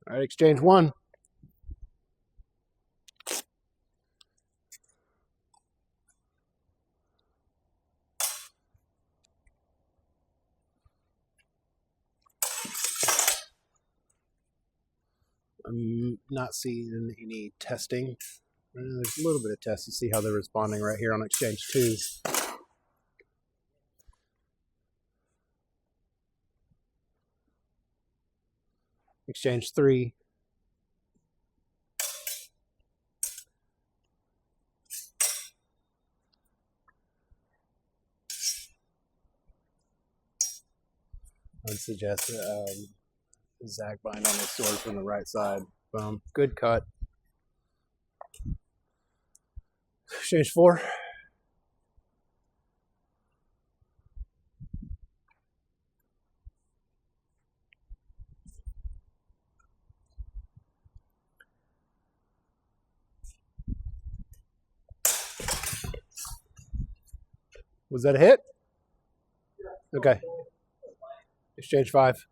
All right, exchange one. I'm not seeing any testing. There's a little bit of test to see how they're responding right here on exchange two. Exchange three. I'd suggest Zach bind on his sword from the right side. Boom. Good cut. Exchange four. Was that a hit? Okay. Exchange five.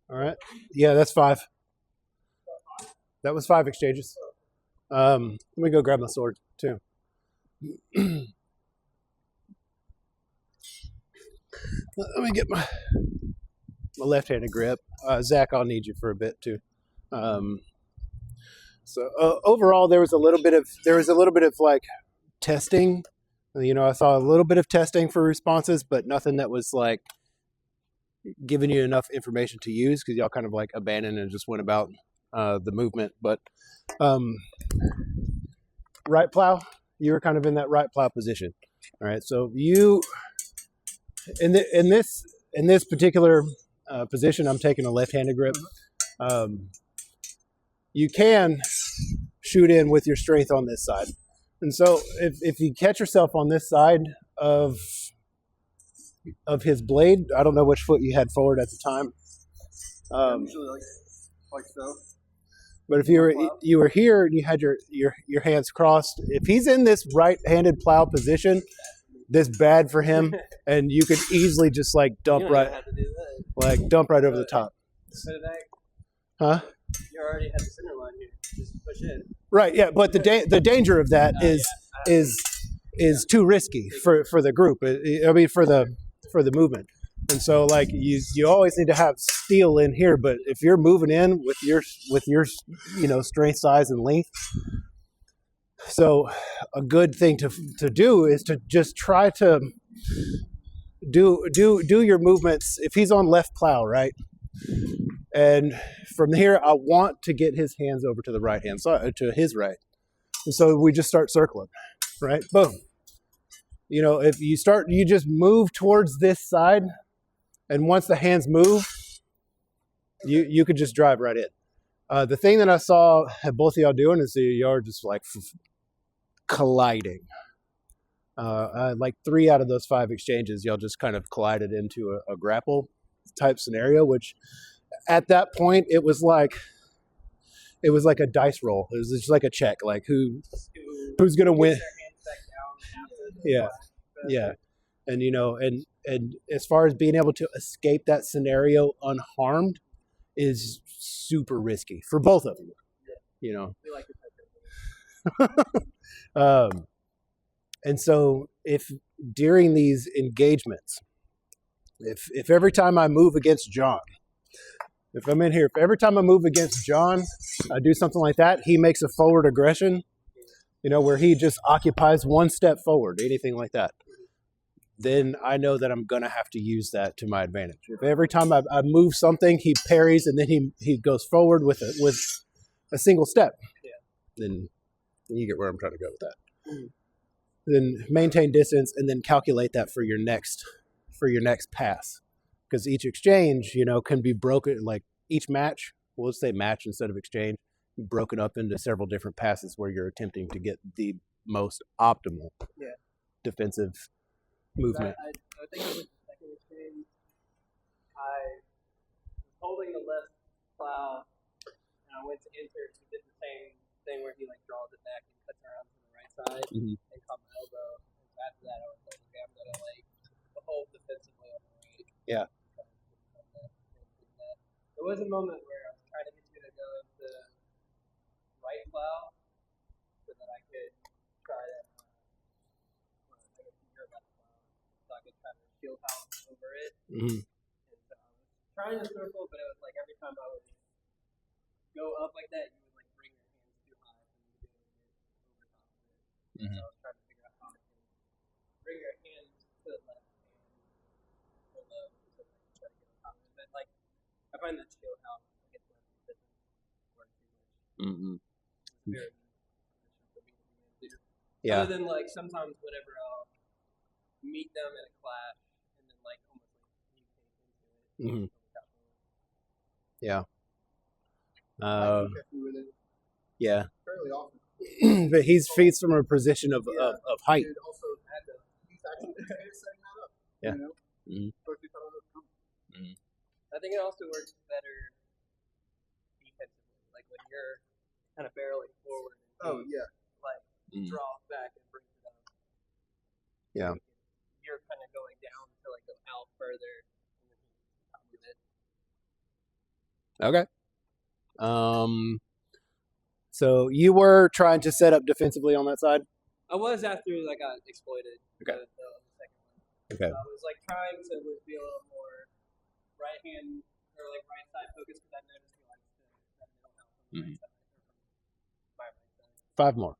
All right. Yeah, that's five. That was five exchanges. Let me go grab my sword too. Let me get my left-handed grip. Zach, I'll need you for a bit too. So overall, there was a little bit of like testing. You know, I saw a little bit of testing for responses, but nothing that was like giving you enough information to use because y'all kind of like abandoned and just went about the movement. But right plow, you were kind of in that right plow position. All right, so you in this particular position, I'm taking a left-handed grip. You can shoot in with your strength on this side, and so if you catch yourself on this side of his blade, I don't know which foot you had forward at the time. Usually like so. But if you were here and you had your hands crossed, if he's in this right-handed plow position, this bad for him, and you could easily just like dump right over the top. Huh? You already have the center line here. Just push in. Right. Yeah. But the danger of that is too risky for the group. I mean for the movement. And so like you always need to have steel in here, but if you're moving in with your strength, size, and length, so a good thing to do is to just try to do your movements. If he's on left plow, right, and from here I want to get his hands over to the right hand side, to his right, and so we just start circling, right, boom. You know, if you just move towards this side. And once the hands move, you could just drive right in. The thing that I saw both of y'all doing is y'all just like colliding. Like 3 out of those 5 exchanges, y'all just kind of collided into a grapple type scenario, which at that point it was like a dice roll. It was just like a check, like who's gonna win. Yeah, yeah, and you know, and as far as being able to escape that scenario unharmed is super risky for both of you, you know. And so if during these engagements, if every time I move against John, if I'm in here, if every time I move against John, I do something like that, he makes a forward aggression, you know, where he just occupies 1 step forward, anything like that, then I know that I'm going to have to use that to my advantage. If every time I move something, he parries and then he goes forward with a single step, then you get where I'm trying to go with that. Mm-hmm. Then maintain distance and then calculate that for your next pass. Because each exchange, you know, can be broken, like each match, well, let's say match instead of exchange, broken up into several different passes where you're attempting to get the most optimal defensive movement. I think it was the second exchange. I was holding the left plow, and I went to enter. He did the same thing where he like draws it back and cuts around to the right side Mhm. and caught my elbow. And so after that, I was like, okay, I'm gonna like hold defensively on the right. Yeah. There was a moment where I was trying to get you to go into right plow so that I could try to I guess your left plow so I could try to shield out over it. Mhm. And so I was trying to circle, but it was like every time I would go up like that, you would like bring your hands too high for me to be able to get over top of it. Mhm. So I was trying to figure out how I can bring your hands to the left and pull low so that I can try to get on top of it. But like I find that shield out against left doesn't work too much. Mhm. It's very easy for me to be into. Yeah. Other than like sometimes whenever I'll meet them in a clash and then like almost like mutate into it. Mhm. Yeah. With it Yeah. fairly often. But he's feeds from a position of height. Dude, also had to he's actually setting that up. Yeah. You know? Mhm. Especially if I don't know it's coming. Mhm. I think it also works better defensively. Like when you're kind of barreling forward and like draws back and brings it up. Yeah. You're kind of going down to like go out further and then he's on top of it. Okay. So you were trying to set up defensively on that side? I was after I got exploited. Okay. The second one. Okay. So I was like trying to be a little more right hand or like right side focused because I noticed he likes that middle house on the right side. Or my right side. 5 more.